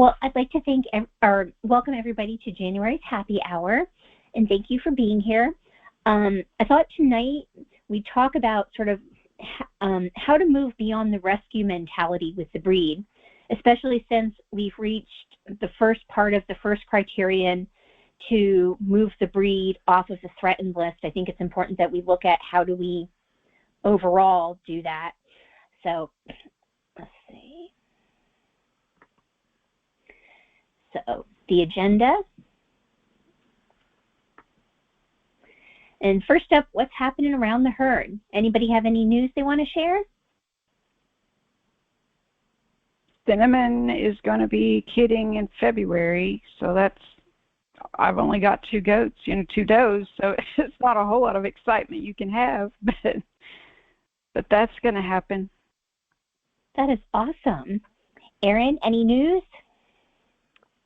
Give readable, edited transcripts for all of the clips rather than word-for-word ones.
Well, I'd like to thank or welcome everybody to January's Happy Hour, and thank you for being here. I thought tonight we'd talk about sort of how to move beyond the rescue mentality with the breed, especially since we've reached the first part of the first criterion to move the breed off of the threatened list. I think it's important that we look at how do we overall do that. So let's see. So the agenda. And first up, what's happening around the herd? Anybody have any news they want to share? Cinnamon is going to be kidding in February, so I've only got 2 goats, 2 does, so it's not a whole lot of excitement you can have, but that's going to happen. That is awesome. Aaron, any news?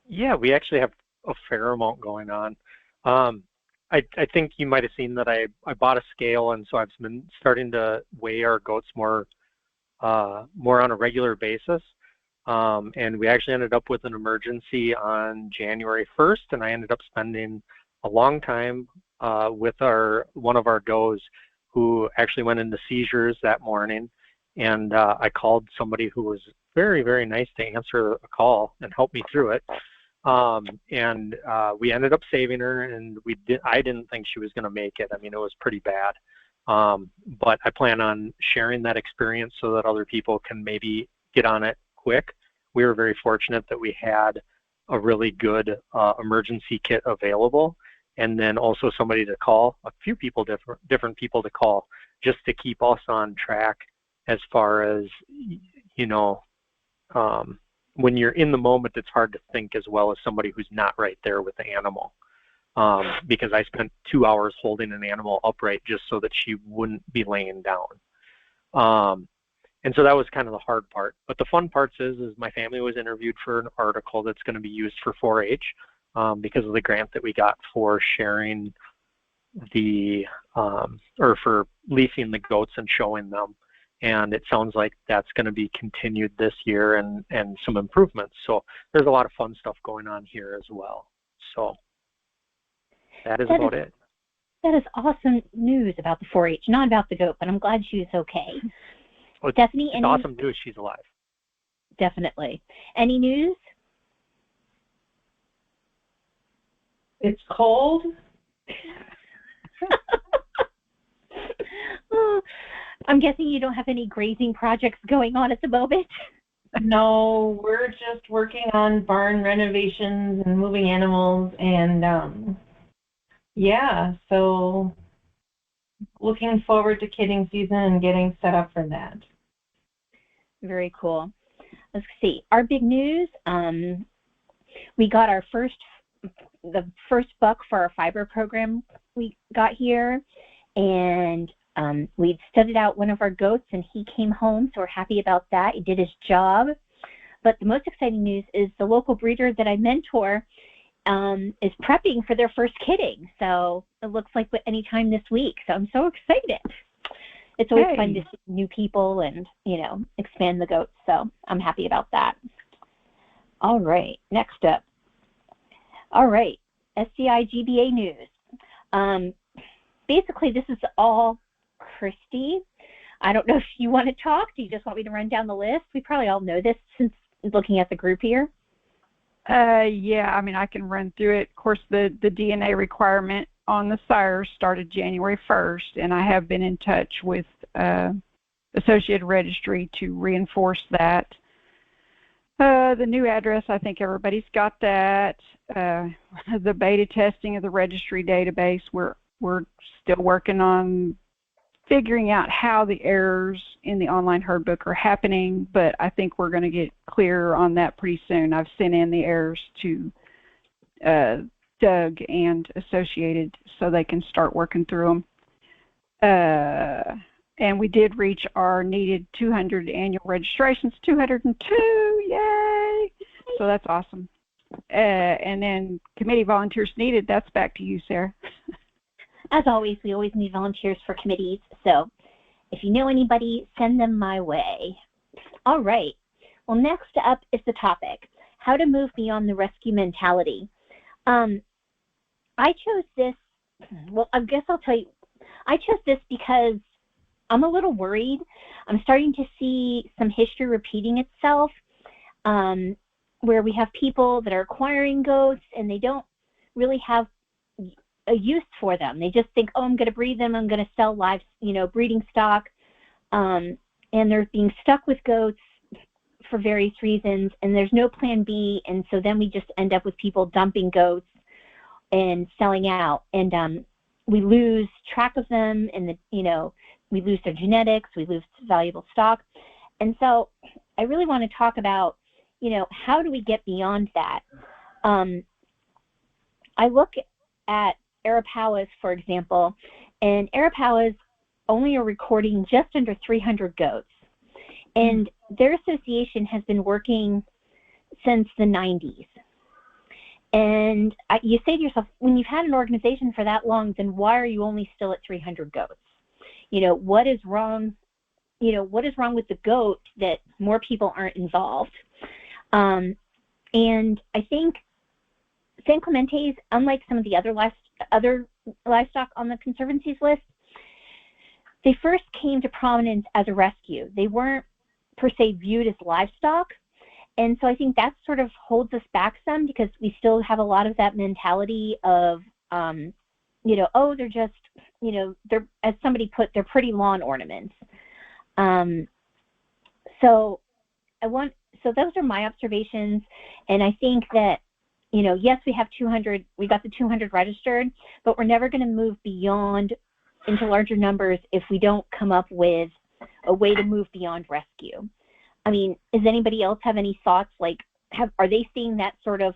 Yeah, we actually have a fair amount going on. I think you might have seen that I bought a scale, and so I've been starting to weigh our goats more on a regular basis. And we actually ended up with an emergency on January 1st, and I ended up spending a long time with one of our does who actually went into seizures that morning. And I called somebody who was very, very nice to answer a call and help me through it. And we ended up saving her, and I didn't think she was going to make it. I mean, it was pretty bad. But I plan on sharing that experience so that other people can maybe get on it quick. We were very fortunate that we had a really good emergency kit available, and then also somebody to call, a few people, different people to call, just to keep us on track as far as, when you're in the moment, it's hard to think as well as somebody who's not right there with the animal. Because I spent 2 hours holding an animal upright just so that she wouldn't be laying down. And so that was kind of the hard part. But the fun parts is my family was interviewed for an article that's going to be used for 4-H because of the grant that we got for sharing or for leasing the goats and showing them. And it sounds like that's going to be continued this year and some improvements. So there's a lot of fun stuff going on here as well. So that is about it. That is awesome news about the 4-H, not about the goat, but I'm glad she was okay. Well, Stephanie, it's awesome news. She's alive. Definitely. Any news? It's cold. I'm guessing you don't have any grazing projects going on at the moment? No, we're just working on barn renovations and moving animals, and yeah, so looking forward to kidding season and getting set up for that. Very cool. Let's see. Our big news, we got the first buck for our fiber program we got here, and we'd studied out one of our goats, and he came home, so we're happy about that. He did his job. But the most exciting news is the local breeder that I mentor is prepping for their first kidding. So it looks like any time this week. So I'm so excited. It's always fun to see new people and, expand the goats. So I'm happy about that. All right, next up. All right, SCI GBA news. Basically, this is all Christy. I don't know if you want to talk. Do you just want me to run down the list? We probably all know this since looking at the group here. Yeah, I mean, I can run through it. Of course, the DNA requirement on the sires started January 1st, and I have been in touch with Associated Registry to reinforce that. The new address, I think everybody's got that. The beta testing of the registry database, we're still working on figuring out how the errors in the online herd book are happening, but I think we're going to get clear on that pretty soon. I've sent in the errors to Doug and Associated so they can start working through them. And we did reach our needed 200 annual registrations, 202, yay! So that's awesome. And then committee volunteers needed, that's back to you, Sarah. As always, we always need volunteers for committees, so if you know anybody, send them my way. All right. Well, next up is the topic, how to move beyond the rescue mentality. I chose this, well, I guess I'll tell you, I chose this because I'm a little worried. I'm starting to see some history repeating itself, where we have people that are acquiring goats and they don't really have a use for them. They just think, oh, I'm going to breed them, I'm going to sell live, breeding stock, and they're being stuck with goats for various reasons, and there's no plan B, and so then we just end up with people dumping goats and selling out, and we lose track of them, and we lose their genetics, we lose valuable stock. And so I really want to talk about, how do we get beyond that? I look at Arapawas, for example, and Arapawas only are recording just under 300 goats. And their association has been working since the 90s. And you say to yourself, when you've had an organization for that long, then why are you only still at 300 goats? What is wrong? What is wrong with the goat that more people aren't involved? And I think San Clemente's, unlike some of the other livestock on the Conservancy's list, they first came to prominence as a rescue. They weren't per se viewed as livestock. And so I think that sort of holds us back some, because we still have a lot of that mentality of, oh, they're just, they're, as somebody put, they're pretty lawn ornaments. So those are my observations. And I think that, yes, we have 200, we got the 200 registered, but we're never going to move beyond into larger numbers if we don't come up with a way to move beyond rescue. I mean, does anybody else have any thoughts? Like, are they seeing that sort of,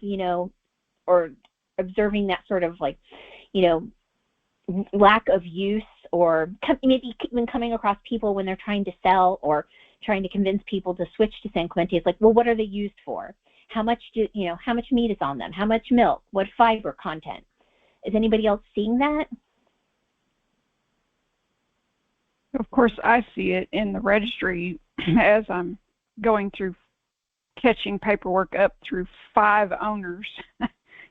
or observing that sort of lack of use, or maybe even coming across people when they're trying to sell or trying to convince people to switch to San Clemente? It's like, well, what are they used for? How much how much meat is on them? How much milk? What fiber content? Is anybody else seeing that? Of course, I see it in the registry as I'm going through, catching paperwork up through 5 owners,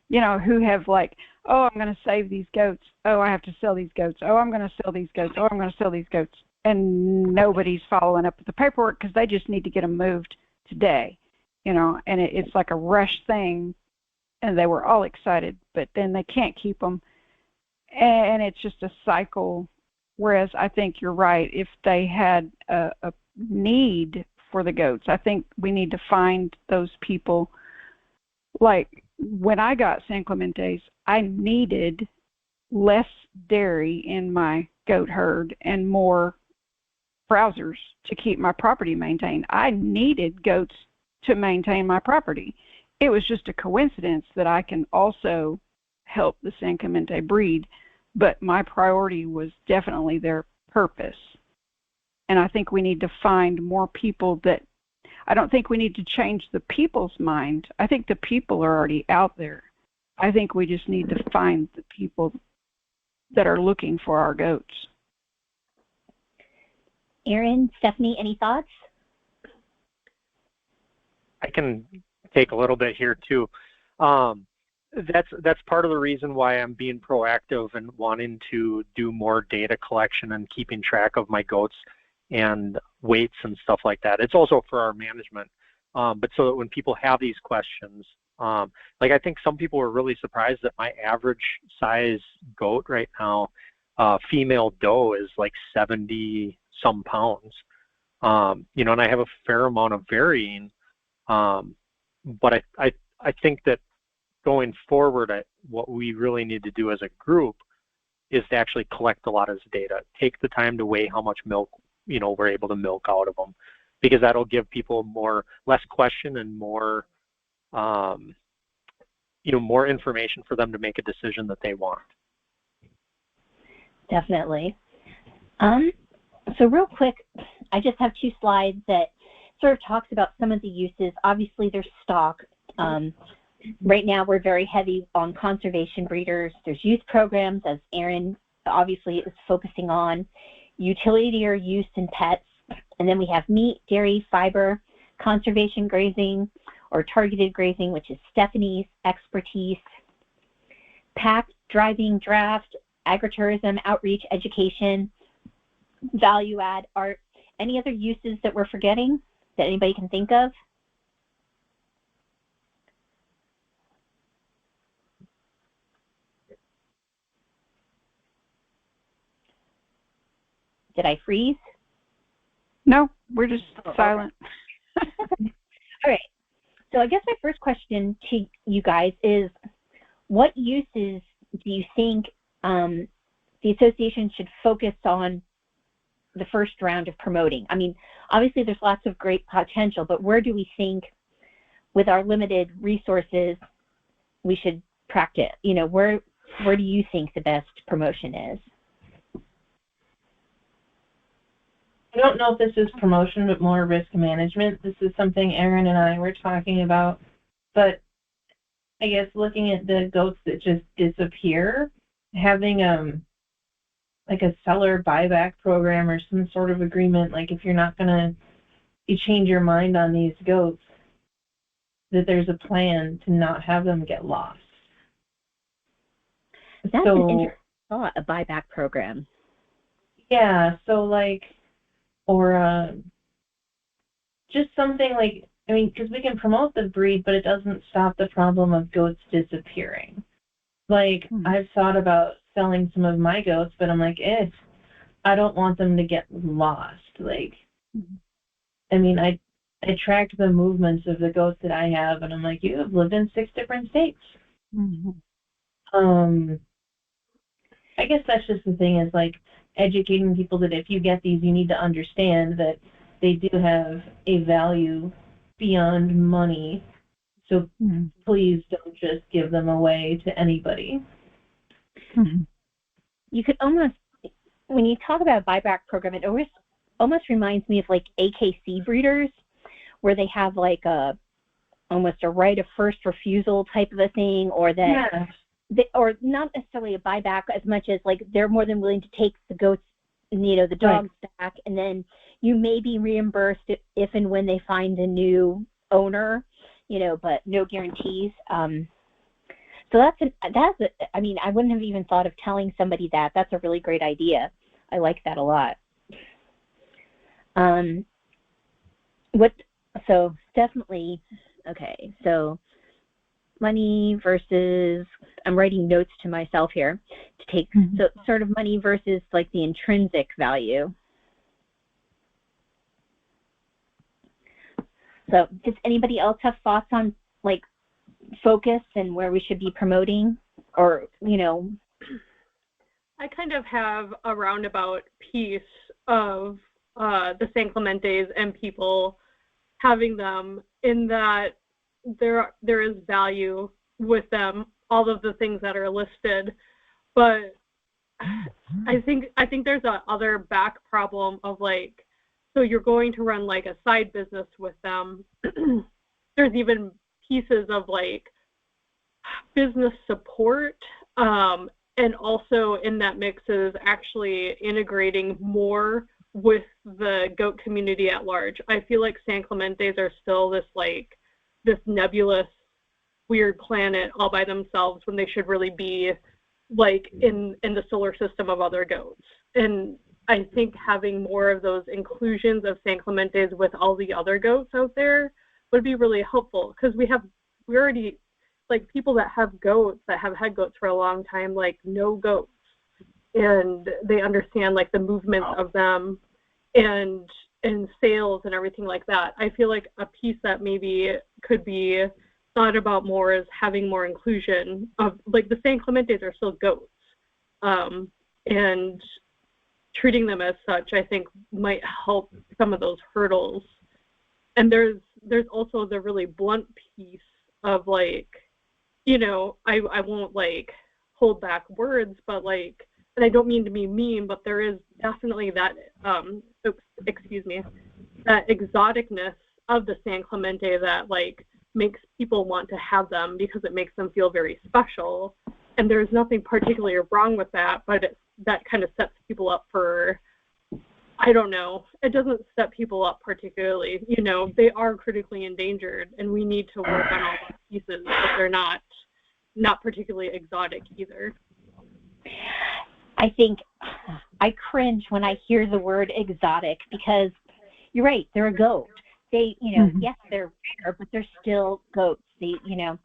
who have like, oh, I'm going to save these goats. Oh, I have to sell these goats. Oh, I'm going to sell these goats. Oh, I'm going to sell these goats. And nobody's following up with the paperwork because they just need to get them moved today, and it's like a rush thing, and they were all excited, but then they can't keep them. And it's just a cycle. Whereas I think you're right. If they had a need for the goats, I think we need to find those people. Like when I got San Clemente's, I needed less dairy in my goat herd and more browsers to keep my property maintained. I needed goats to maintain my property. It was just a coincidence that I can also help the San Clemente breed, but my priority was definitely their purpose. And I think we need to find more people that, I don't think we need to change the people's mind. I think the people are already out there. I think we just need to find the people that are looking for our goats. Erin, Stephanie, any thoughts? I can take a little bit here too. That's part of the reason why I'm being proactive and wanting to do more data collection and keeping track of my goats and weights and stuff like that. It's also for our management, but so that when people have these questions, like I think some people were really surprised that my average size goat right now, female doe, is like 70 some pounds, and I have a fair amount of varying, but I think that going forward, what we really need to do as a group is to actually collect a lot of this data, take the time to weigh how much milk we're able to milk out of them, because that'll give people less question and more more information for them to make a decision that they want. Definitely. So real quick, I just have 2 slides that sort of talks about some of the uses. Obviously, there's stock. Right now, we're very heavy on conservation breeders. There's youth programs, as Erin obviously is focusing on, utility or use in pets, and then we have meat, dairy, fiber, conservation grazing, or targeted grazing, which is Stephanie's expertise, pack, driving, draft, agritourism, outreach, education, value add, art. Any other uses that we're forgetting that anybody can think of? Did I freeze? No, we're just silent. Okay. All right. So I guess my first question to you guys is, what uses do you think the association should focus on the first round of promoting? I mean, obviously there's lots of great potential, but where do we think, with our limited resources, we should practice? You know, where do you think the best promotion is? I don't know if this is promotion, but more risk management. This is something Aaron and I were talking about. But I guess looking at the goats that just disappear, having like a seller buyback program or some sort of agreement, like if you're not gonna, you change your mind on these goats, that there's a plan to not have them get lost. That's an interesting thought, a buyback program. Yeah, so like, or just something like, I mean, because we can promote the breed, but it doesn't stop the problem of goats disappearing. Like, I've thought about selling some of my goats, but I'm like, I don't want them to get lost. Like, I mean, I tracked the movements of the goats that I have, and I'm like, you have lived in 6 different states. I guess that's just the thing, is like educating people that if you get these, you need to understand that they do have a value beyond money. So please don't just give them away to anybody. You could almost, when you talk about a buyback program, it almost reminds me of like AKC breeders, where they have like almost a right of first refusal type of a thing, or that, or not necessarily a buyback as much as like they're more than willing to take the goats, you know, the dogs back, and then you may be reimbursed if and when they find a new owner, you know, but no guarantees. So I mean, I wouldn't have even thought of telling somebody that. That's a really great idea. I like that a lot. So definitely, okay, so money versus, I'm writing notes to myself here to take, so sort of money versus like the intrinsic value. So does anybody else have thoughts on like focus and where we should be promoting, or, you know? I kind of have a roundabout piece of the San Clementes and people having them, in that there is value with them, all of the things that are listed, but I think there's a other back problem of like, so you're going to run like a side business with them. There's even pieces of like business support, and also in that mix is actually integrating more with the goat community at large. I feel like San Clementes are still this nebulous, weird planet all by themselves, when they should really be like in the solar system of other goats. And I think having more of those inclusions of San Clementes with all the other goats out there would be really helpful, because we already, like, people that have goats, that have had goats for a long time, like, know goats, and they understand like the movements of them and sales and everything like that. I feel like a piece that maybe could be thought about more is having more inclusion of, like, the San Clementes are still goats, and treating them as such, I think, might help some of those hurdles. And there's also the really blunt piece of, like, you know, I won't like hold back words, but like, and I don't mean to be mean, but there is definitely that that exoticness of the San Clemente that like makes people want to have them, because it makes them feel very special. And there's nothing particularly wrong with that, but that kind of sets people up for I don't know. It doesn't set people up particularly. You know, they are critically endangered, and we need to work on all those pieces, but they're not particularly exotic either. I think I cringe when I hear the word exotic because you're right, they're a goat. They, you know, yes, they're rare, but they're still goats. They, you know,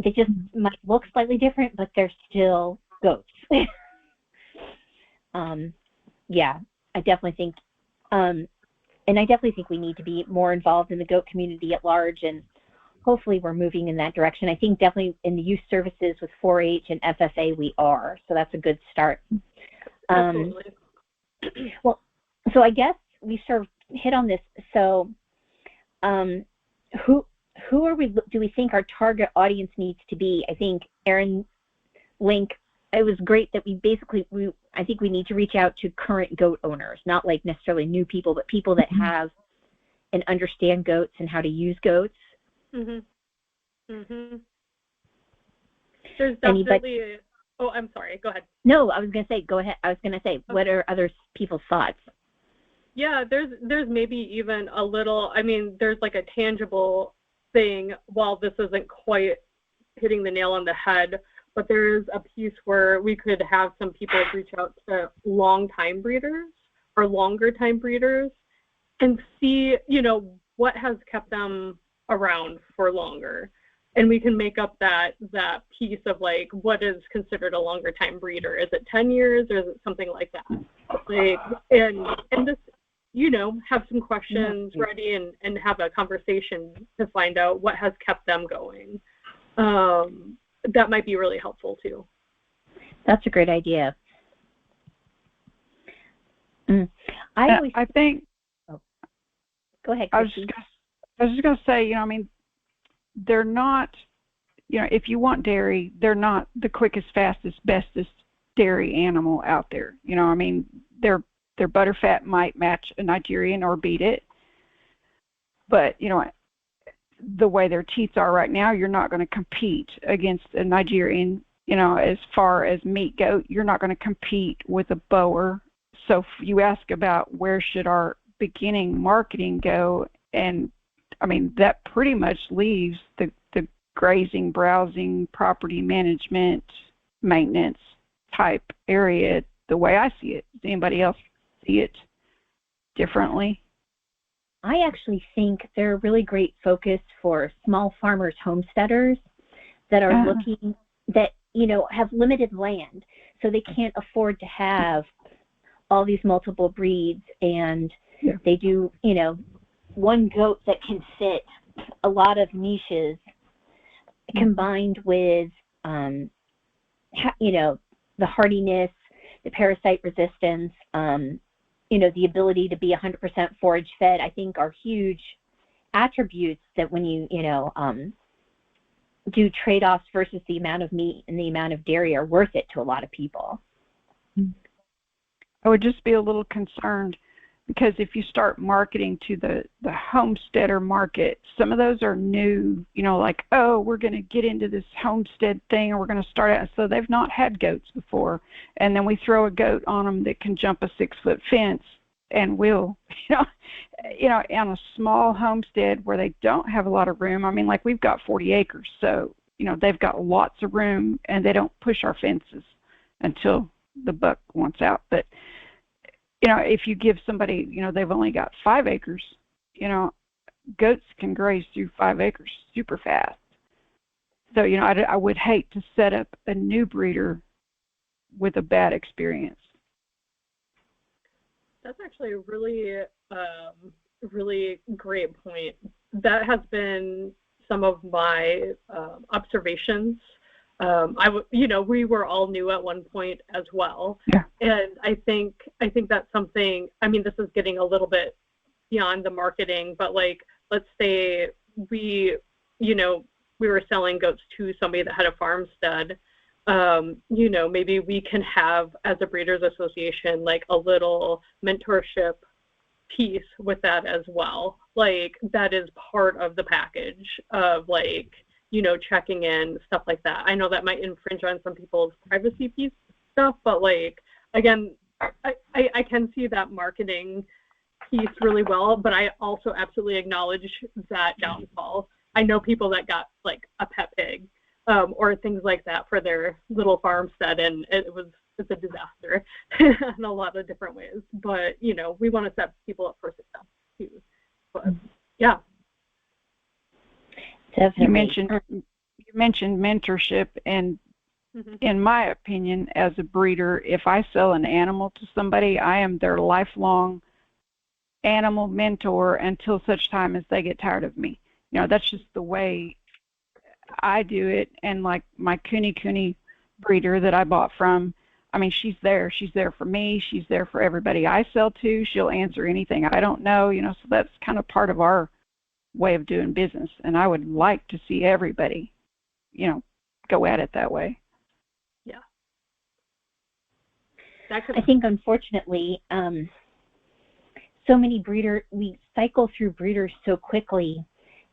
they just might look slightly different, but they're still goats. Yeah, I definitely think, and I definitely think we need to be more involved in the goat community at large, and hopefully we're moving in that direction. I think definitely in the youth services with 4-H and FFA we are, so that's a good start. Absolutely. Well, so I guess we sort of hit on this. So, who do we think our target audience needs to be? I think Aaron Link. It was great that I think we need to reach out to current goat owners, not like necessarily new people, but people that have and understand goats and how to use goats. There's definitely. Oh, I'm sorry. Go ahead. No, I was going to say, go ahead. I was going to say, what are other people's thoughts? Yeah, there's maybe even a little. I mean, there's like a tangible thing. While this isn't quite hitting the nail on the head, but there is a piece where we could have some people reach out to long-time breeders or longer-time breeders and see, you know, what has kept them around for longer. And we can make up that piece of like what is considered a longer-time breeder. Is it 10 years or is it something like that? Like, and this, you know, have some questions ready and have a conversation to find out what has kept them going. That might be really helpful too. That's a great idea. I think. Oh. Go ahead, I Christy. was just going to say, you know, I mean, they're not, you know, if you want dairy, they're not the quickest, fastest, bestest dairy animal out there. You know, I mean, their butterfat might match a Nigerian or beat it, but you know, the way their teeth are right now, you're not going to compete against a Nigerian, you know, as far as meat goat, you're not going to compete with a Boer. So if you ask about where should our beginning marketing go, and I mean, that pretty much leaves the grazing, browsing, property management, maintenance type area the way I see it. Does anybody else see it differently? I actually think they're a really great focus for small farmers, homesteaders that are looking, that, you know, have limited land, so they can't afford to have all these multiple breeds, and they do, you know, one goat that can fit a lot of niches combined with, you know, the hardiness, the parasite resistance, you know, the ability to be 100% forage fed, I think are huge attributes that when you know, do trade-offs versus the amount of meat and the amount of dairy are worth it to a lot of people. I would just be a little concerned because if you start marketing to the homesteader market, some of those are new, you know, like, oh, we're going to get into this homestead thing, or we're going to start out. So they've not had goats before. And then we throw a goat on them that can jump a 6-foot fence and will, you know, on a small homestead where they don't have a lot of room. I mean, like we've got 40 acres. So, you know, they've got lots of room and they don't push our fences until the buck wants out. But you know, if you give somebody, you know, they've only got 5 acres, you know, goats can graze through 5 acres super fast. So, you know, I would hate to set up a new breeder with a bad experience. That's actually a really, really great point. That has been some of my observations. You know, we were all new at one point as well. Yeah. And I think that's something, I mean, this is getting a little bit beyond the marketing, but like, let's say we were selling goats to somebody that had a farmstead. You know, maybe we can have, as a breeders association, like a little mentorship piece with that as well. Like that is part of the package of like, you know, checking in, stuff like that. I know that might infringe on some people's privacy piece stuff, but like, again, I can see that marketing piece really well, but I also absolutely acknowledge that downfall. I know people that got like a pet pig or things like that for their little farmstead, and it's a disaster in a lot of different ways. But you know, we want to set people up for success too. But yeah, definitely. You mentioned mentorship, and in my opinion, as a breeder, if I sell an animal to somebody, I am their lifelong animal mentor until such time as they get tired of me. You know, that's just the way I do it. And like my Kuni breeder that I bought from, I mean, she's there for me, she's there for everybody I sell to. She'll answer anything I don't know, you know, so that's kind of part of our way of doing business, and I would like to see everybody, you know, go at it that way. Yeah. I think unfortunately, so many we cycle through breeders so quickly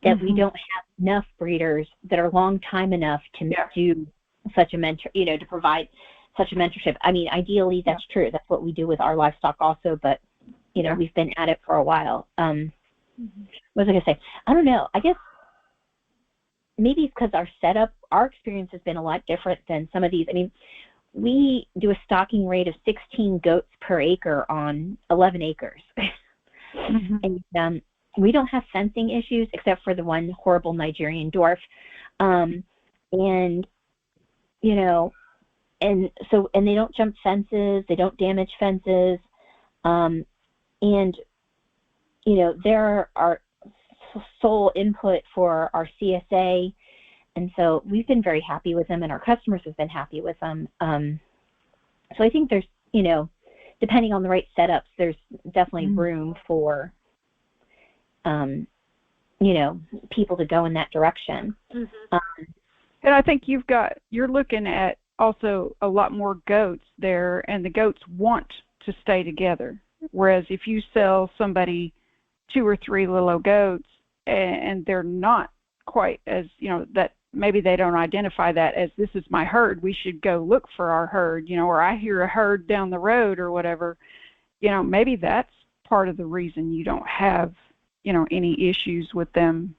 that we don't have enough breeders that are long time enough to do such a mentor, you know, to provide such a mentorship. I mean, ideally that's true. That's what we do with our livestock also, but you know, we've been at it for a while. What was I going to say? I don't know. I guess maybe it's because our experience has been a lot different than some of these. I mean, we do a stocking rate of 16 goats per acre on 11 acres. And we don't have fencing issues except for the one horrible Nigerian dwarf. And, you know, and they don't jump fences, they don't damage fences. And, you know, they're our sole input for our CSA, and so we've been very happy with them, and our customers have been happy with them. So I think there's, you know, depending on the right setups, there's definitely room for, you know, people to go in that direction. And I think you're looking at also a lot more goats there, and the goats want to stay together. Whereas if you sell somebody 2 or 3 little goats and they're not quite as, you know, that maybe they don't identify that as this is my herd, we should go look for our herd, you know, or I hear a herd down the road or whatever, you know, maybe that's part of the reason you don't have, you know, any issues with them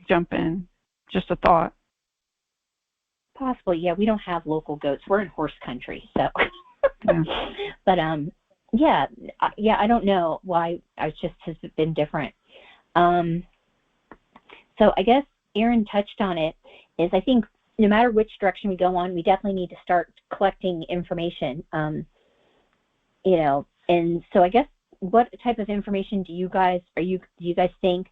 jumping. Just a thought. Possibly, yeah. We don't have local goats. We're in horse country, so. But yeah, I don't know why. It just has been different. So I guess Erin touched on it. Is I think no matter which direction we go on, we definitely need to start collecting information. You know, and so I guess what type of information do you guys think?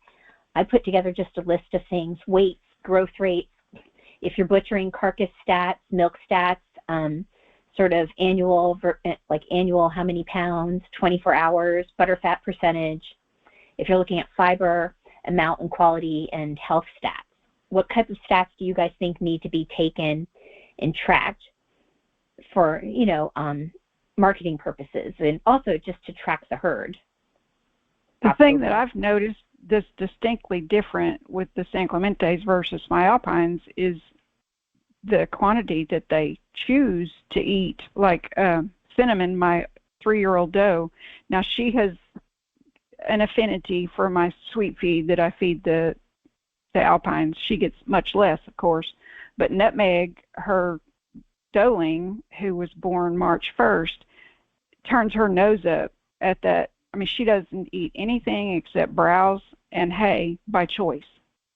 I put together just a list of things: weights, growth rates. If you're butchering, carcass stats, milk stats. Sort of annual, how many pounds, 24 hours, butter fat percentage. If you're looking at fiber, amount and quality, and health stats, what type of stats do you guys think need to be taken and tracked for, you know, marketing purposes, and also just to track the herd? The thing that I've noticed that's distinctly different with the San Clementes versus my Alpines is the quantity that they choose to eat. Like Cinnamon, my 3-year-old doe, now she has an affinity for my sweet feed that I feed the Alpines. She gets much less, of course, but Nutmeg, her doeling, who was born March 1st, turns her nose up at that. I mean, she doesn't eat anything except browse and hay by choice.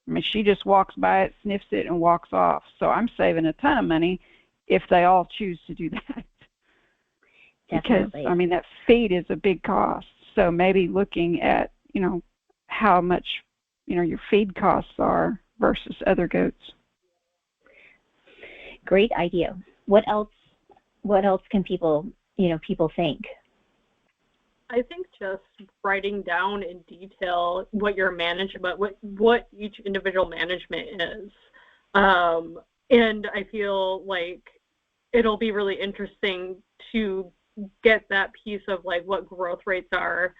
I mean, she just walks by it, sniffs it, and walks off. So I'm saving a ton of money if they all choose to do that. Because, I mean, that feed is a big cost. So maybe looking at, you know, how much, you know, your feed costs are versus other goats. Great idea. What else can people think? I think just writing down in detail what your management, what each individual management is. And I feel like it'll be really interesting to get that piece of like what growth rates are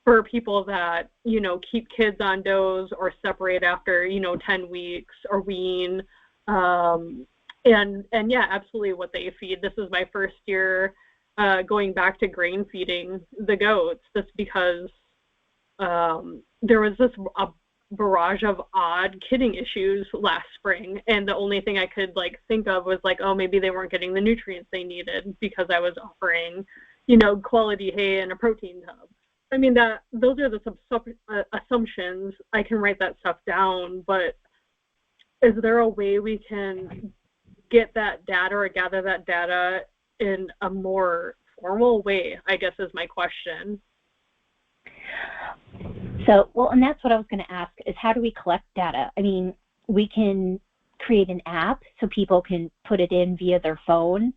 for people that, you know, keep kids on does or separate after, you know, 10 weeks or wean. And yeah, absolutely what they feed. This is my first year going back to grain feeding the goats. That's because there was a barrage of odd kidding issues last spring, and the only thing I could like think of was like, oh, maybe they weren't getting the nutrients they needed because I was offering, quality hay and a protein tub. I mean, those are the assumptions. I can write that stuff down, but is there a way we can get that data or gather that data in a more formal way, I guess is my question. So, well, and that's what I was going to ask is how do we collect data? I mean, we can create an app so people can put it in via their phone.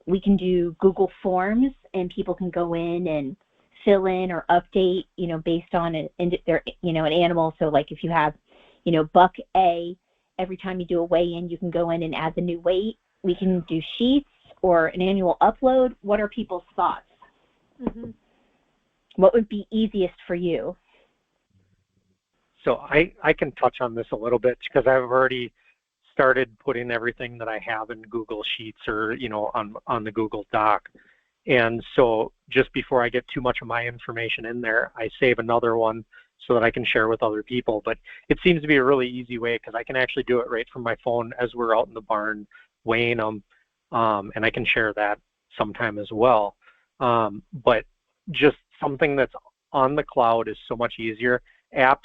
We can do Google Forms and people can go in and fill in or update, based on an animal. So like if you have, buck A, every time you do a weigh-in, you can go in and add the new weight. We can do sheets or an annual upload. What are people's thoughts? Mm-hmm. What would be easiest for you? So I can touch on this a little bit because I've already started putting everything that I have in Google Sheets or, on the Google Doc. And so just before I get too much of my information in there, I save another one so that I can share with other people. But it seems to be a really easy way because I can actually do it right from my phone as we're out in the barn weighing them, and I can share that sometime as well. But just something that's on the cloud is so much easier. Apps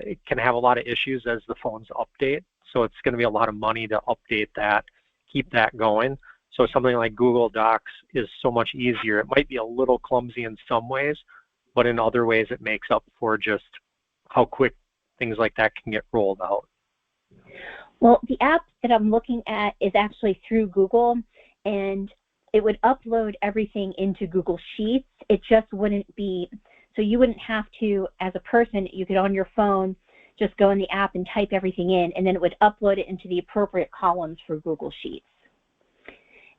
it can have a lot of issues as the phones update, so it's going to be a lot of money to update that, keep that going. So something like Google Docs is so much easier. It might be a little clumsy in some ways, but in other ways it makes up for just how quick things like that can get rolled out. Well, the app that I'm looking at is actually through Google, and it would upload everything into Google Sheets. It just wouldn't be, so you wouldn't have to, as a person, you could on your phone just go in the app and type everything in, and then it would upload it into the appropriate columns for Google Sheets.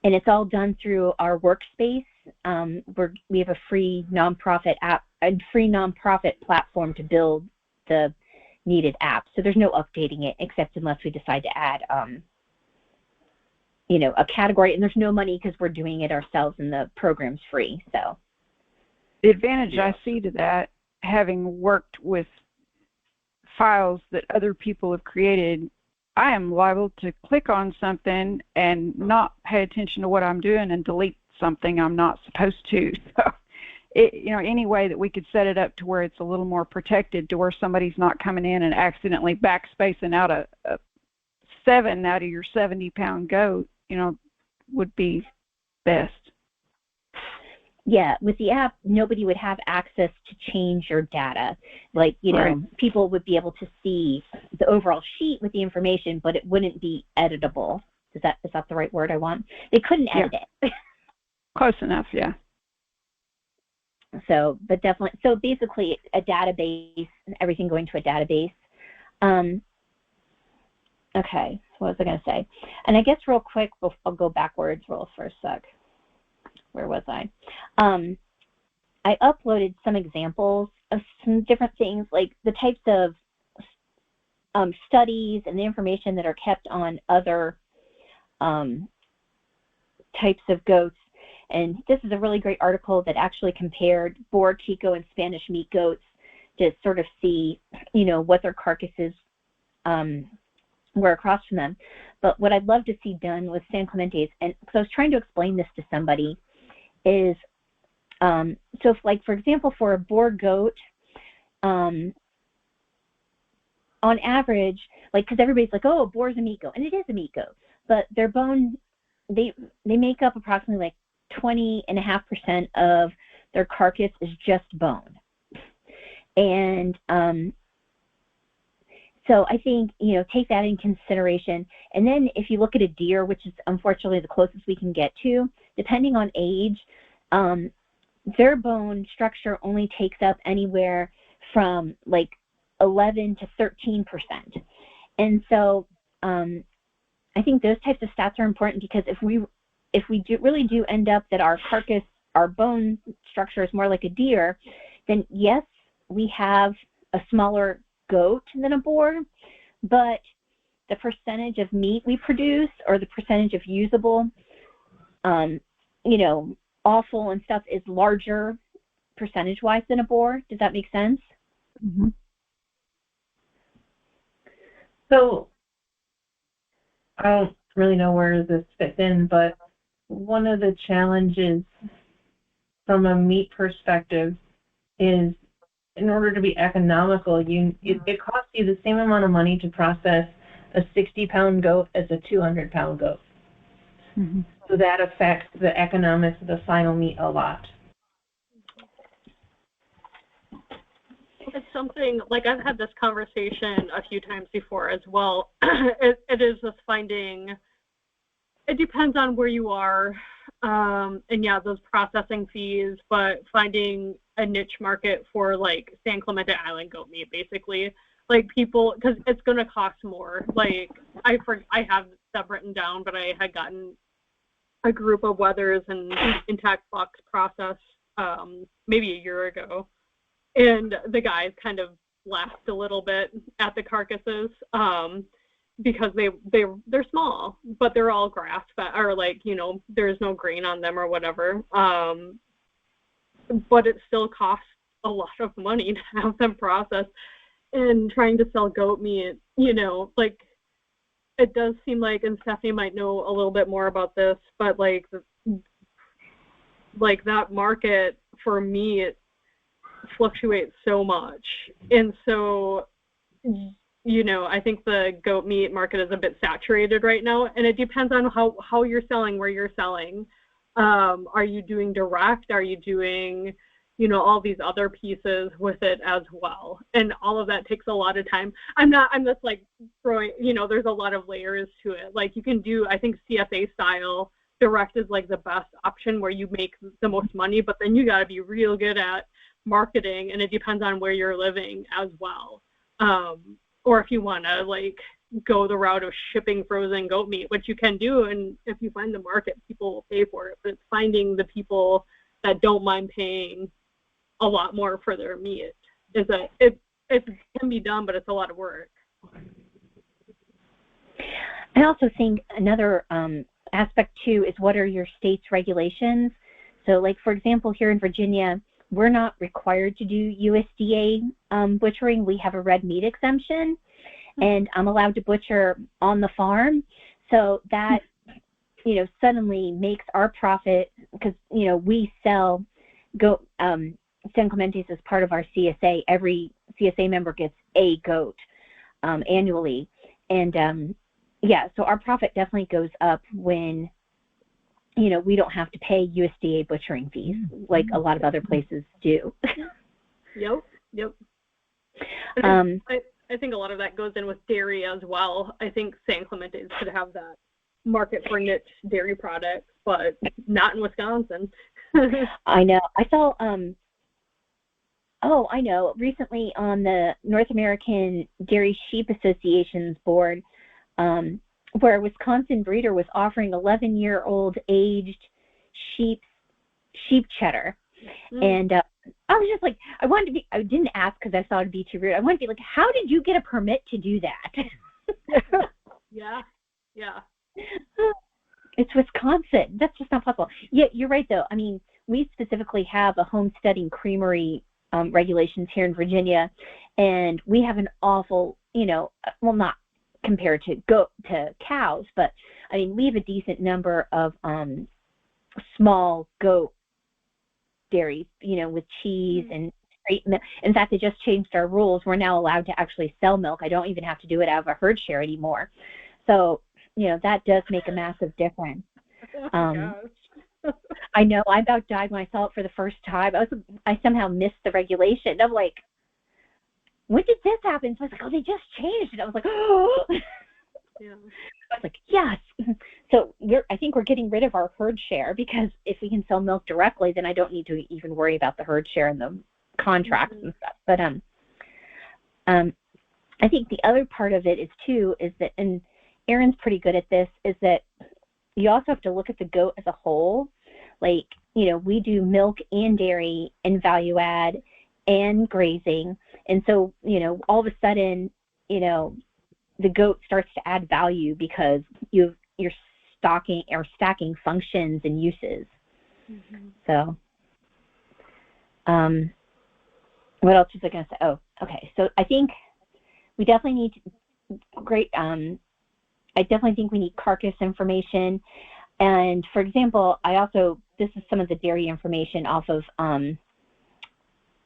And it's all done through our workspace. We have a free nonprofit app, a free nonprofit platform to build the needed app. So there's no updating it except unless we decide to add, a category. And there's no money because we're doing it ourselves and the program's free. So the advantage I see to that, having worked with files that other people have created, I am liable to click on something and not pay attention to what I'm doing and delete something I'm not supposed to. So, any way that we could set it up to where it's a little more protected, to where somebody's not coming in and accidentally backspacing out a 7 out of your 70-pound goat, would be best. Yeah, with the app, nobody would have access to change your data. Like, Right. People would be able to see the overall sheet with the information, but it wouldn't be editable. Is that the right word I want? They couldn't edit it. Close enough, yeah. So, but definitely, so basically a database, everything going to a database. Okay, so what was I going to say? And I guess real quick, I'll go backwards for a sec. Where was I? I uploaded some examples of some different things, like the types of studies and the information that are kept on other types of goats. And this is a really great article that actually compared Boer, Kiko, and Spanish meat goats to sort of see, what their carcasses were across from them. But what I'd love to see done with San Clemente's, and because I was trying to explain this to somebody, is so if, like, for example, for a Boer goat, on average, like, because everybody's like, oh, Boer's a meat goat, and it is a meat goat, but their bone, they make up approximately like 20.5% of their carcass is just bone. And so I think, take that in consideration. And then if you look at a deer, which is unfortunately the closest we can get to, depending on age, their bone structure only takes up anywhere from like 11 to 13%. And so I think those types of stats are important, because if we really do end up that our carcass, our bone structure is more like a deer, then yes, we have a smaller goat than a Boer, but the percentage of meat we produce, or the percentage of usable offal and stuff is larger percentage-wise than a Boer. Does that make sense? Mm-hmm. So I don't really know where this fits in, but one of the challenges from a meat perspective is, in order to be economical, it costs you the same amount of money to process a 60-pound goat as a 200-pound goat. Mm-hmm. So that affects the economics of the final meat a lot. It's something, like, I've had this conversation a few times before as well. It is just finding, it depends on where you are, and yeah, those processing fees, but finding a niche market for, like, San Clemente Island goat meat, basically. Like, people, because it's going to cost more. Like, I have stuff written down, but I had gotten a group of wethers and intact box process maybe a year ago. And the guys kind of laughed a little bit at the carcasses because they're small, but they're all grass fed, or like, there's no grain on them or whatever. But it still costs a lot of money to have them processed. And trying to sell goat meat, like, it does seem like, and Stephanie might know a little bit more about this, but like that market for meat fluctuates so much. And so, I think the goat meat market is a bit saturated right now, and it depends on how you're selling, where you're selling. Are you doing direct? Are you doing, all these other pieces with it as well? And all of that takes a lot of time. I'm just like throwing, there's a lot of layers to it. Like, you can do, I think, CSA style direct is like the best option where you make the most money, but then you got to be real good at marketing, and it depends on where you're living as well. Or if you want to like go the route of shipping frozen goat meat, which you can do, and if you find the market, people will pay for it. But it's finding the people that don't mind paying a lot more for their meat. It can be done, but it's a lot of work. I also think another aspect too is, what are your state's regulations? So, like, for example, here in Virginia, we're not required to do USDA butchering. We have a red meat exemption, and I'm allowed to butcher on the farm. So that, suddenly makes our profit, because, we sell goat, San Clemente's as part of our CSA. Every CSA member gets a goat annually. And so our profit definitely goes up when, we don't have to pay USDA butchering fees like a lot of other places do. Yep. I think a lot of that goes in with dairy as well. I think San Clemente should have that market for niche dairy products, but not in Wisconsin. I know. I saw, I know, recently on the North American Dairy Sheep Association's board, where a Wisconsin breeder was offering 11-year-old aged sheep cheddar. And I was just like, I didn't ask because I thought it'd be too rude. I wanted to be like, how did you get a permit to do that? Yeah. It's Wisconsin. That's just not possible. Yeah, you're right, though. I mean, we specifically have a homesteading creamery regulations here in Virginia, and we have an awful, not compared to cows, but I mean, we have a decent number of small goat dairies, with cheese and straight milk. In fact, they just changed our rules. We're now allowed to actually sell milk. I don't even have to do it out of a herd share anymore. So, that does make a massive difference. I know. I about died when I saw it for the first time. I somehow missed the regulation. I'm like, when did this happen? So I was like, oh, they just changed it. I was like, oh. Yeah. I was like, yes. So I think we're getting rid of our herd share, because if we can sell milk directly, then I don't need to even worry about the herd share and the contracts and stuff. But I think the other part of it is that, and Erin's pretty good at this, is that you also have to look at the goat as a whole. Like, we do milk and dairy and value add and grazing. And so, all of a sudden, the goat starts to add value because you're stacking functions and uses. So, what else was I going to say? Oh, okay. So I think we definitely need I definitely think we need carcass information. And for example, this is some of the dairy information off of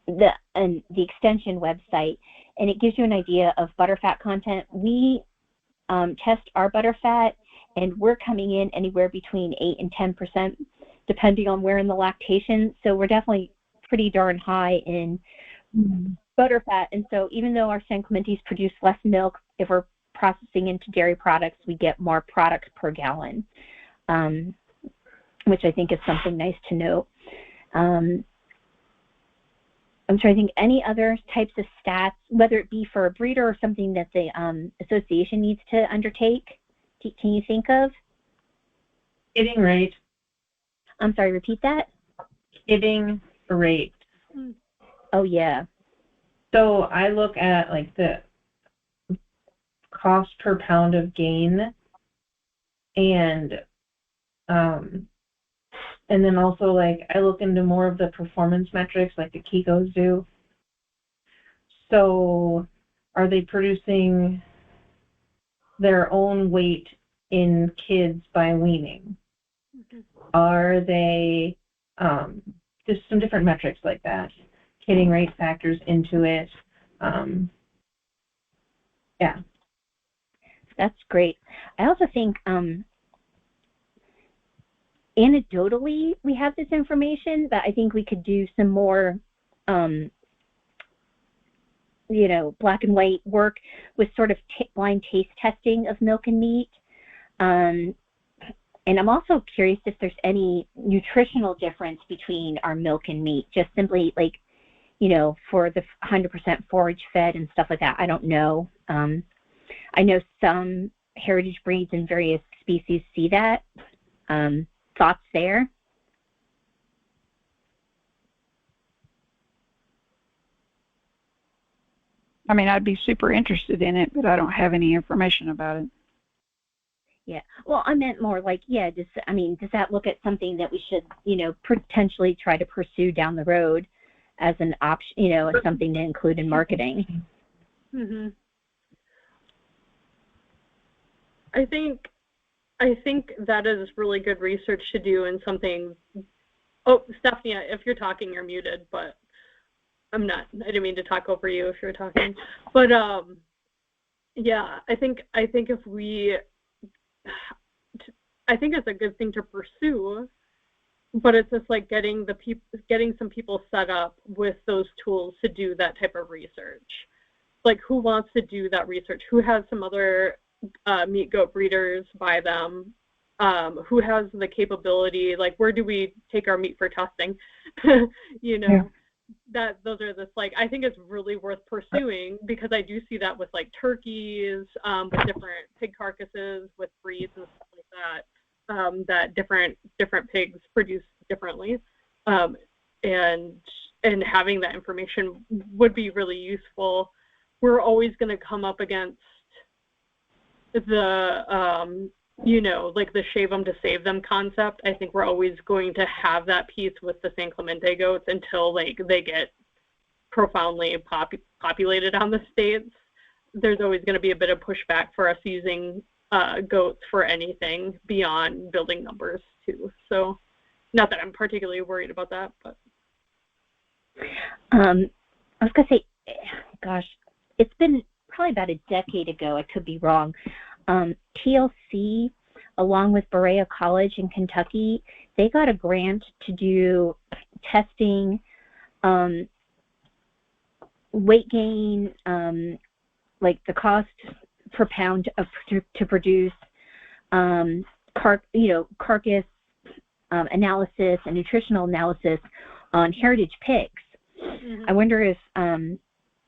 the extension website, and it gives you an idea of butterfat content. We test our butterfat, and we're coming in anywhere between 8 and 10%, depending on where in the lactation. So we're definitely pretty darn high in butterfat. And so even though our San Clemente's produce less milk, if we're processing into dairy products, we get more products per gallon, which I think is something nice to note. I'm trying to think any other types of stats, whether it be for a breeder or something that the association needs to undertake. Can you think of? Hitting rate. I'm sorry, repeat that? Hitting rate. Oh, yeah. So I look at like the cost per pound of gain, and then also like I look into more of the performance metrics like the Kikos do. So are they producing their own weight in kids by weaning? Are they just some different metrics like that? Hitting rate factors into it. Yeah. That's great. I also think anecdotally we have this information, but I think we could do some more black and white work with sort of blind taste testing of milk and meat. And I'm also curious if there's any nutritional difference between our milk and meat, just simply like, for the 100% forage fed and stuff like that. I don't know. I know some heritage breeds and various species see that. Thoughts there? I mean, I'd be super interested in it, but I don't have any information about it. Yeah. Well, I meant more like, does that look at something that we should, potentially try to pursue down the road as an option, as something to include in marketing? Mm-hmm. I think that is really good research to do and something. Oh, Stephanie, if you're talking, you're muted, but I'm not. I didn't mean to talk over you if you're talking. But yeah, I think if we, I think it's a good thing to pursue, but it's just like getting some people set up with those tools to do that type of research. Like, who wants to do that research? Who has some other meat goat breeders by them? Who has the capability? Like, where do we take our meat for testing? Yeah. That those are just like, I think it's really worth pursuing, because I do see that with like turkeys, with different pig carcasses, with breeds and stuff like that. That different pigs produce differently, and having that information would be really useful. We're always going to come up against the like the shave them to save them concept. I think we're always going to have that piece with the San Clemente goats until like they get profoundly populated on the states. There's always going to be a bit of pushback for us using goats for anything beyond building numbers too. So, not that I'm particularly worried about that, but I was gonna say, gosh, it's been probably about a decade ago. I could be wrong. TLC, along with Berea College in Kentucky, they got a grant to do testing, weight gain, like the cost per pound to produce carcass analysis and nutritional analysis on heritage pigs. Mm-hmm. I wonder if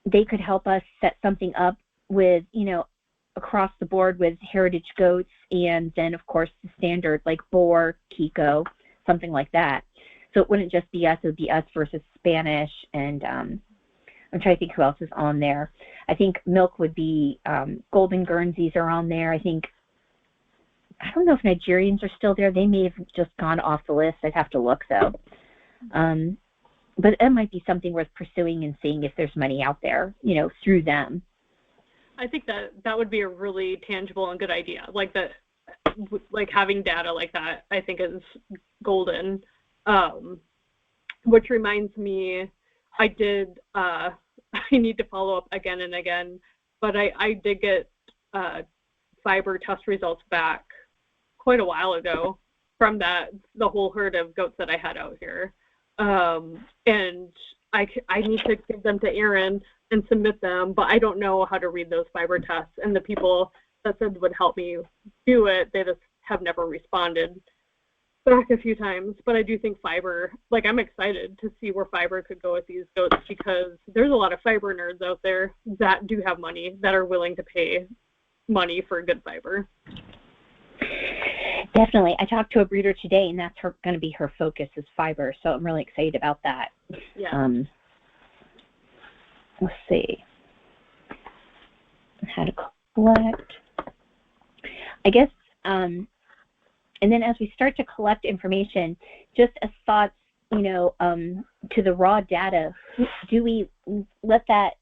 they could help us set something up with, across the board with heritage goats, and then of course the standard like Boer, Kiko, something like that. So it wouldn't just be us, it would be us versus Spanish, and I'm trying to think who else is on there. I think milk would be Golden Guernseys are on there. I think I don't know if Nigerians are still there. They may have just gone off the list. I'd have to look, though. But it might be something worth pursuing and seeing if there's money out there, through them. I think that would be a really tangible and good idea. Like having data like that, I think is golden. Which reminds me, I need to follow up again and again, but I did get fiber test results back quite a while ago from the whole herd of goats that I had out here. And I need to give them to Aaron and submit them, but I don't know how to read those fiber tests, and the people that said would help me do it, they just have never responded back a few times. But I do think fiber, I'm excited to see where fiber could go with these goats, because there's a lot of fiber nerds out there that do have money, that are willing to pay money for good fiber. Definitely. I talked to a breeder today, and that's going to be her focus, is fiber. So I'm really excited about that. Yeah. Let's see. How to collect. I guess, and then as we start to collect information, just as thoughts, to the raw data, do we let that,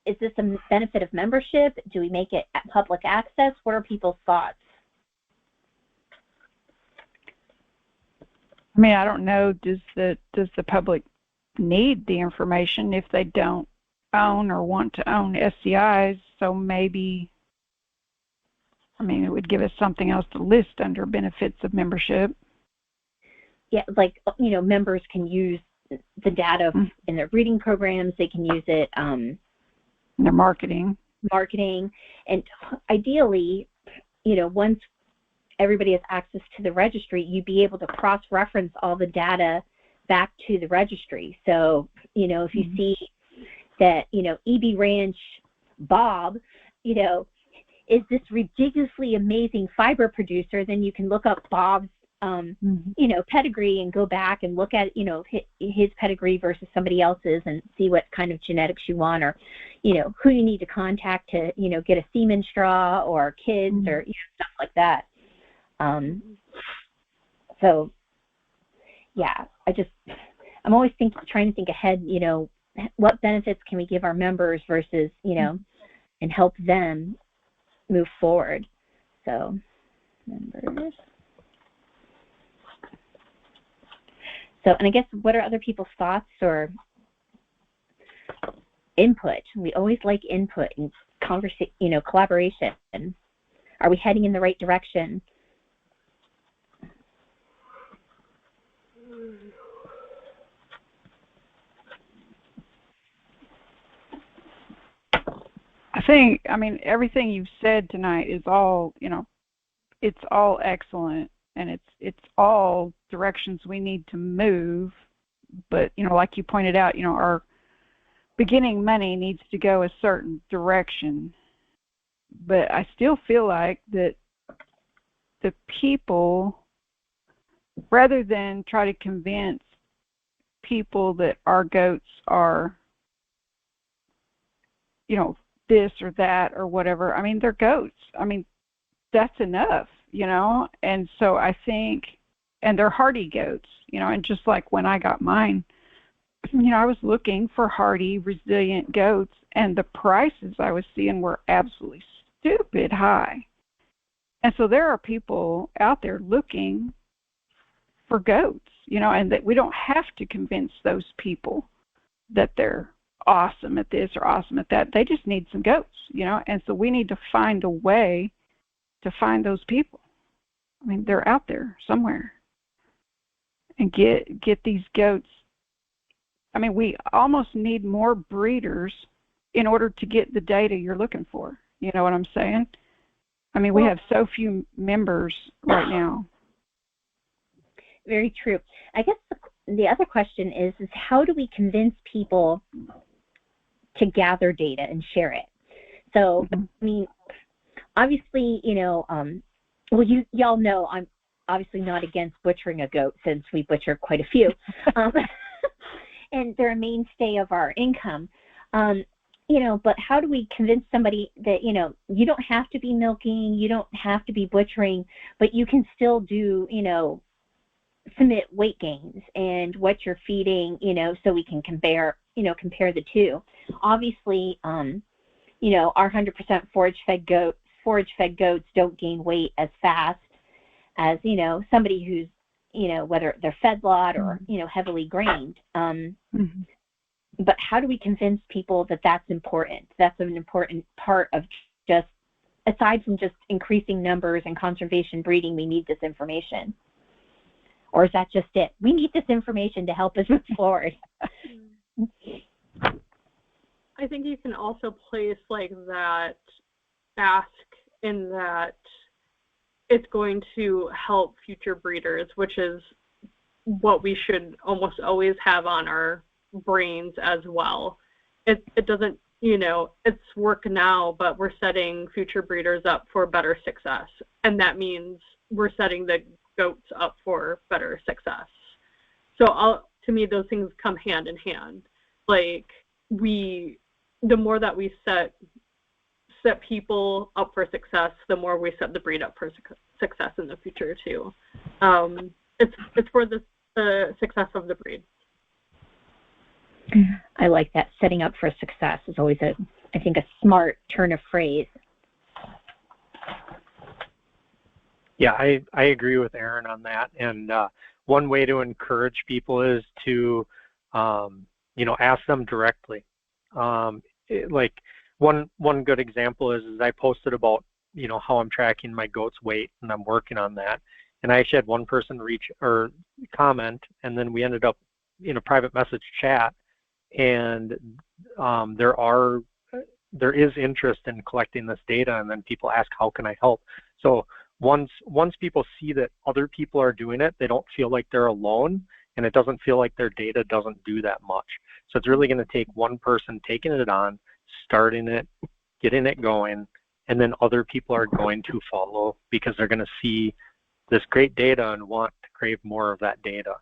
is this a benefit of membership? Do we make it public access? What are people's thoughts? I mean, I don't know, does the public need the information if they don't own or want to own SCIs? So maybe, it would give us something else to list under benefits of membership. Yeah, members can use the data in their breeding programs. They can use it in their marketing. And ideally, once everybody has access to the registry, you'd be able to cross-reference all the data back to the registry. So, if you see that, EB Ranch Bob, is this ridiculously amazing fiber producer, then you can look up Bob's, pedigree and go back and look at, his pedigree versus somebody else's and see what kind of genetics you want, or, who you need to contact to, get a semen straw or kids or stuff like that. So, yeah, I'm always trying to think ahead, what benefits can we give our members versus, and help them move forward. So, members. So, and I guess, what are other people's thoughts or input? We always like input and collaboration. Are we heading in the right direction? I think, everything you've said tonight is all, it's all excellent, and it's all directions we need to move. But, like you pointed out, our beginning money needs to go a certain direction. But I still feel like that the people, rather than try to convince people that our goats are, this or that or whatever, they're goats. That's enough, and so I think, and they're hardy goats, and just like when I got mine, I was looking for hardy, resilient goats, and the prices I was seeing were absolutely stupid high. And so there are people out there looking for goats, and that we don't have to convince those people that they're awesome at this or awesome at that. They just need some goats, and so we need to find a way to find those people. They're out there somewhere, and get these goats. We almost need more breeders in order to get the data you're looking for. You know what I'm saying? We have so few members right now. Very true. I guess the other question is how do we convince people to gather data and share it? So, obviously, y'all know I'm obviously not against butchering a goat, since we butcher quite a few, and they're a mainstay of our income. but how do we convince somebody that, you don't have to be milking, you don't have to be butchering, but you can still do, submit weight gains and what you're feeding, so we can compare the two. Obviously, our 100% forage-fed goats don't gain weight as fast as, somebody who's, whether they're fed lot or, heavily grained. But how do we convince people that that's important? That's an important part of just, aside from just increasing numbers and conservation breeding, we need this information. Or is that just it? We need this information to help us move forward. I think you can also place like that ask in that it's going to help future breeders, which is what we should almost always have on our brains as well. It doesn't, it's work now, but we're setting future breeders up for better success. And that means we're setting the goats up for better success. So to me, those things come hand in hand. Like the more that we set people up for success, the more we set the breed up for success in the future too. It's for the success of the breed. I like that. Setting up for success is always I think a smart turn of phrase. Yeah, I agree with Erin on that. And one way to encourage people is to, ask them directly. Like one good example is I posted about, how I'm tracking my goat's weight, and I'm working on that. And I actually had one person reach or comment, and then we ended up in a private message chat. And there is interest in collecting this data, and then people ask, how can I help? So once people see that other people are doing it, they don't feel like they're alone, and it doesn't feel like their data doesn't do that much. So it's really going to take one person taking it on, starting it, getting it going, and then other people are going to follow because they're going to see this great data and want to crave more of that data.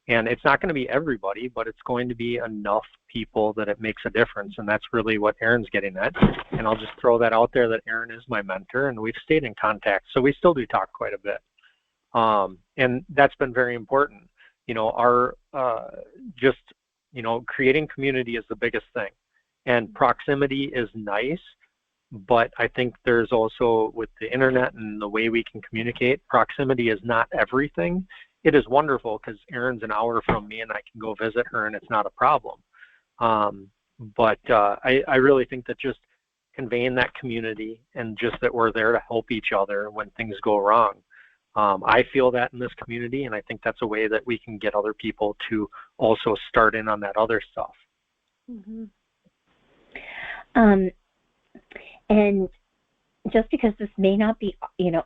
And it's not going to be everybody, but it's going to be enough people that it makes a difference. And that's really what Erin's getting at. And I'll just throw that out there that Erin is my mentor, and we've stayed in contact. So we still do talk quite a bit. And that's been very important. Creating community is the biggest thing. And proximity is nice, but I think there's also, with the internet and the way we can communicate, proximity is not everything. It is wonderful because Erin's an hour from me and I can go visit her and it's not a problem. But I really think that just conveying that community and just that we're there to help each other when things go wrong. I feel that in this community, and I think that's a way that we can get other people to also start in on that other stuff. Mm-hmm. And just because this may not be,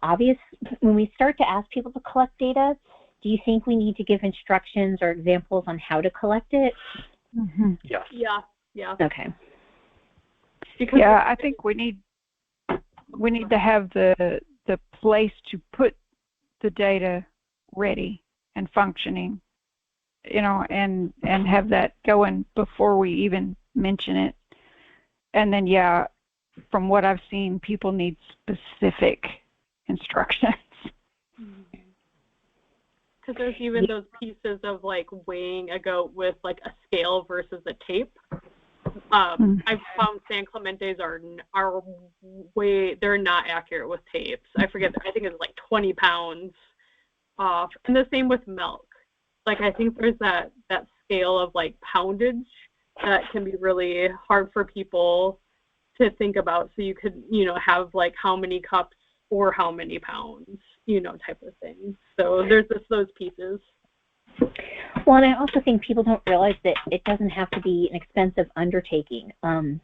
obvious, when we start to ask people to collect data, do you think we need to give instructions or examples on how to collect it? Mm-hmm. Yes. Yeah. Okay. Because I think we need to have the place to put the data ready and functioning, and have that going before we even mention it. And then, from what I've seen, people need specific instructions. Because there's even those pieces of like weighing a goat with like a scale versus a tape. I've found San Clemente's are they're not accurate with tapes. I think it's like 20 pounds off. And the same with milk. Like I think there's that scale of like poundage that can be really hard for people to think about. So you could, have like how many cups or how many pounds, type of thing. So there's those pieces. Well, and I also think people don't realize that it doesn't have to be an expensive undertaking. Our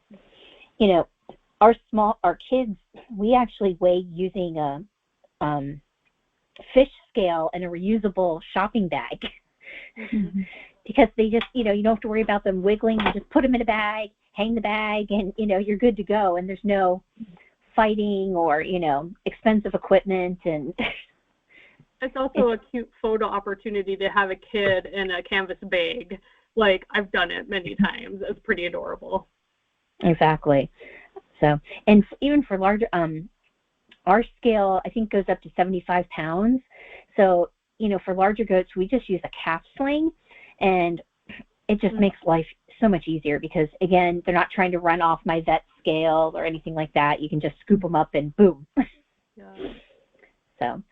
kids, we actually weigh using a fish scale and a reusable shopping bag. Mm-hmm. Because they just, you don't have to worry about them wiggling. You just put them in a bag, hang the bag, and, you're good to go. And there's no fighting or, expensive equipment. And it's also a cute photo opportunity to have a kid in a canvas bag. Like, I've done it many times. It's pretty adorable. Exactly. So, and even for larger, our scale, I think, goes up to 75 pounds. So, for larger goats, we just use a calf sling, and it just makes life so much easier because, again, they're not trying to run off my vet scale or anything like that. You can just scoop them up and boom. Yeah. So,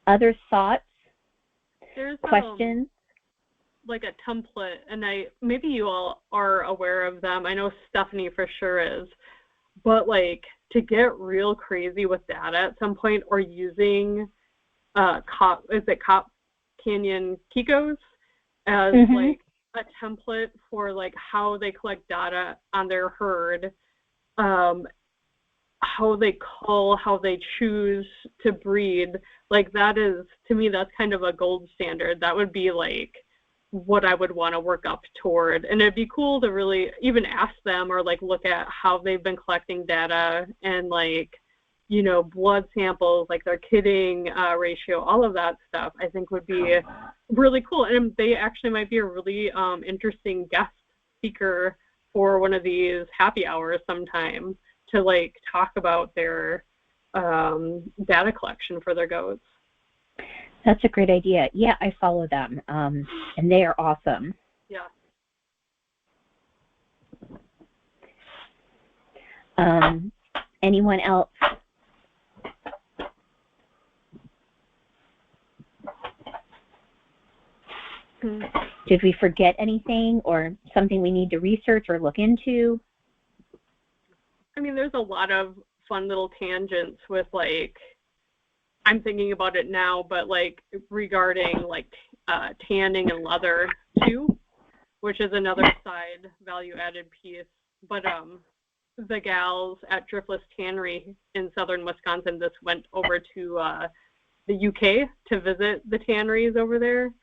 other thoughts, There's questions? Like a template, and maybe you all are aware of them. I know Stephanie for sure is, but like to get real crazy with data at some point, or using Cop Canyon Kikos as like a template for like how they collect data on their herd, how they cull, how they choose to breed. Like that is, to me, that's kind of a gold standard. That would be like what I would want to work up toward. And it'd be cool to really even ask them or like look at how they've been collecting data and like, blood samples, like their kidding ratio, all of that stuff, I think would be really cool. And they actually might be a really interesting guest speaker for one of these happy hours sometime to like talk about their data collection for their goats. That's a great idea. Yeah, I follow them, and they are awesome. Yeah. Anyone else? Did we forget anything or something we need to research or look into? I mean, there's a lot of fun little tangents with like, I'm thinking about it now, but like regarding like tanning and leather too, which is another side value added piece. But the gals at Driftless Tannery in southern Wisconsin just went over to the UK to visit the tanneries over there.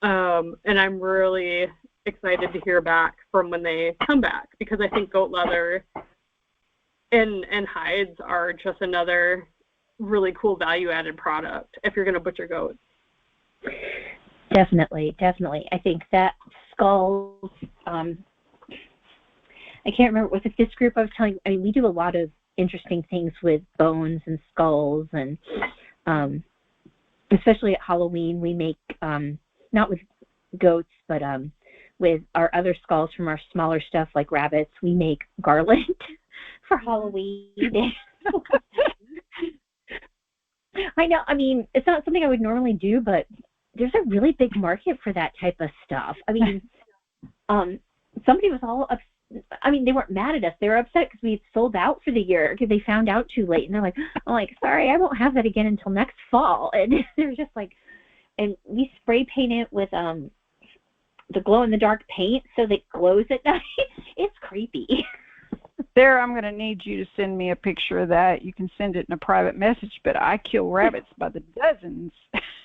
And I'm really excited to hear back from when they come back, because I think goat leather and hides are just another really cool value-added product if you're going to butcher goats. Definitely. I think that skulls, I can't remember, was it this group I was telling you? I mean, we do a lot of interesting things with bones and skulls, and especially at Halloween, we make, not with goats, but with our other skulls from our smaller stuff like rabbits, we make garland for Halloween. I know, I mean, it's not something I would normally do, but there's a really big market for that type of stuff. I mean, somebody was all upset. I mean, they weren't mad at us. They were upset because we had sold out for the year because they found out too late. And they're like, I'm like, sorry, I won't have that again until next fall. And they're just like, and we spray paint it with the glow-in-the-dark paint so that it glows at night. It's creepy. Sarah, I'm going to need you to send me a picture of that. You can send it in a private message, but I kill rabbits by the dozens,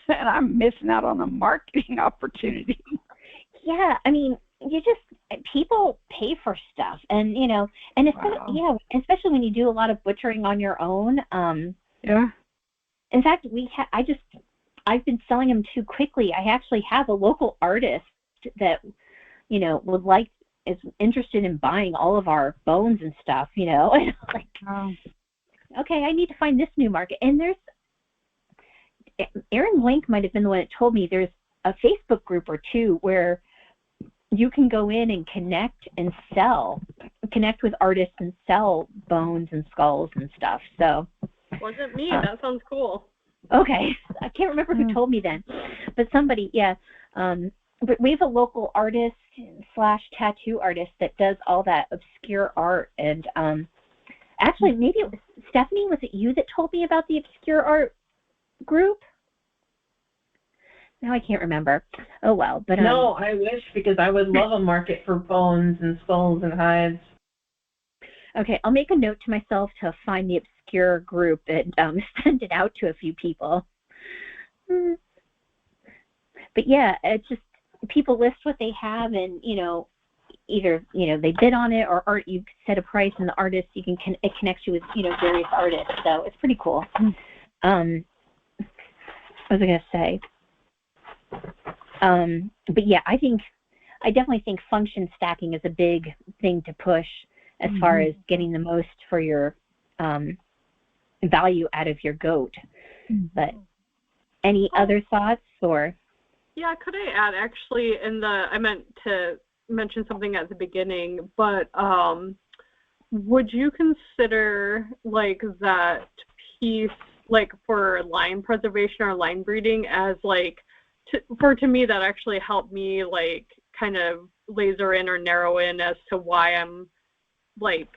and I'm missing out on a marketing opportunity. Yeah, I mean, people pay for stuff, and, and especially when you do a lot of butchering on your own. Yeah. In fact, I've been selling them too quickly. I actually have a local artist that, is interested in buying all of our bones and stuff, and I'm like, okay, I need to find this new market. And there's, Aaron Blank might have been the one that told me there's a Facebook group or two where you can go in and connect with artists and sell bones and skulls and stuff. So. Wasn't me. That sounds cool. Okay. I can't remember who told me then, but somebody, yeah. But we have a local artist / tattoo artist that does all that obscure art. And actually, maybe it was Stephanie, was it you that told me about the obscure art group? Now I can't remember. Oh, well. But no, I wish, because I would love a market for bones and skulls and hides. Okay, I'll make a note to myself to find the obscure group and send it out to a few people. But yeah, it's just people list what they have, and either they bid on it, or you set a price, and the artist it connects you with various artists. So it's pretty cool. What was I gonna say? But yeah, I think I definitely think function stacking is a big thing to push as far as getting the most for your value out of your goat. But any other thoughts or? Yeah, could I add actually I meant to mention something at the beginning, but would you consider like that piece like for line preservation or line breeding as like to me that actually helped me like kind of laser in or narrow in as to why I'm like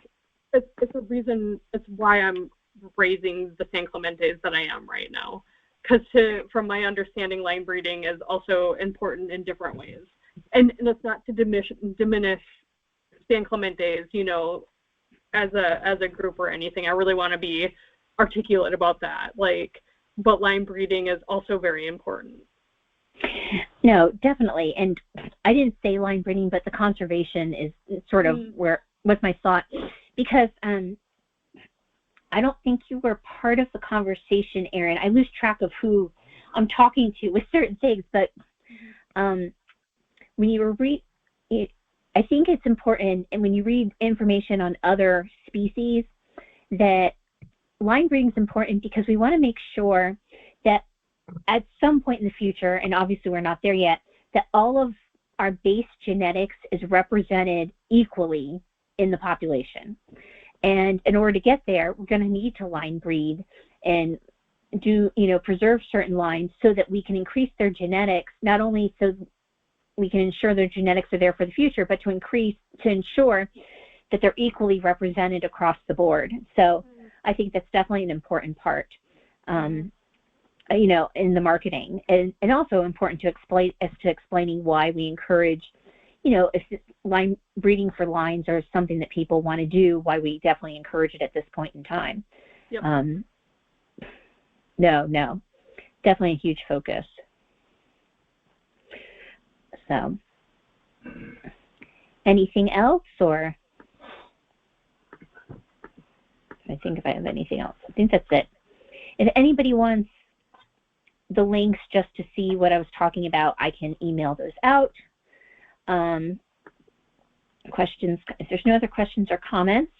it's a reason it's why I'm raising the San Clementes that I am right now, because from my understanding line breeding is also important in different ways, and it's not to diminish San Clementes, you know, as a group or anything. I really want to be articulate about that, like, but line breeding is also very important. No, definitely. And I didn't say line breeding, but the conservation is sort of where was my thought, because I don't think you were part of the conversation, Erin. I lose track of who I'm talking to with certain things, but when you I think it's important, and when you read information on other species, that line breeding is important because we want to make sure that at some point in the future, and obviously we're not there yet, that all of our base genetics is represented equally in the population. And in order to get there, we're going to need to line breed and do, you know, preserve certain lines so that we can increase their genetics, not only so we can ensure their genetics are there for the future, but to ensure that they're equally represented across the board. So I think that's definitely an important part, you know, in the marketing, and also important to explaining why we encourage, you know, if line breeding for lines are something that people want to do, why we definitely encourage it at this point in time. Yep. No, definitely a huge focus. So, anything else, or I think if I have anything else, I think that's it. If anybody wants the links just to see what I was talking about, I can email those out. Questions, if there's no other questions or comments,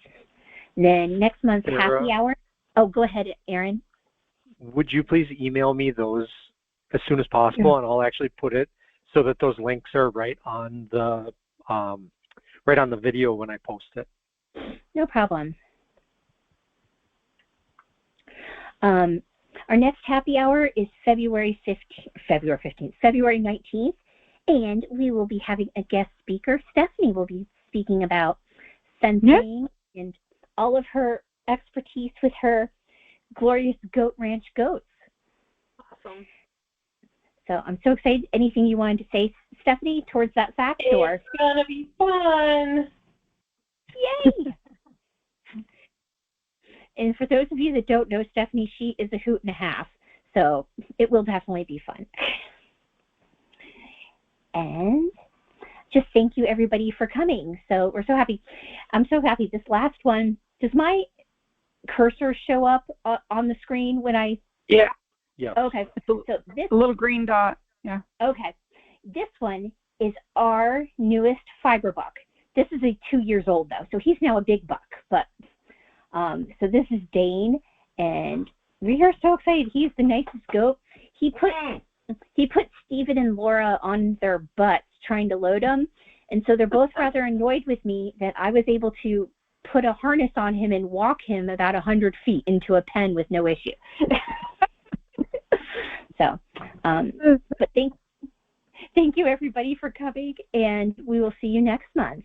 then next month's happy hour. Oh, go ahead, Erin. Would you please email me those as soon as possible, and I'll actually put it so that those links are right on the video when I post it. No problem. Our next happy hour is February 19th, and we will be having a guest speaker. Stephanie will be speaking about fencing and all of her expertise with her glorious Goat Ranch goats. Awesome. So I'm so excited. Anything you wanted to say, Stephanie, towards that fact? Or? It's going to be fun. Yay! And for those of you that don't know Stephanie, she is a hoot and a half. So it will definitely be fun. And just thank you, everybody, for coming. So we're so happy. I'm so happy. This last one, does my cursor show up on the screen when I... Yeah. Okay. So this a little green dot. Yeah. Okay. This one is our newest fiber buck. This is a 2 years old, though, so he's now a big buck. But so this is Dane, and we are so excited. He's the nicest goat. He put Steven and Laura on their butts trying to load them, and so they're both rather annoyed with me that I was able to put a harness on him and walk him about 100 feet into a pen with no issue. So, but thank you, everybody, for coming, and we will see you next month.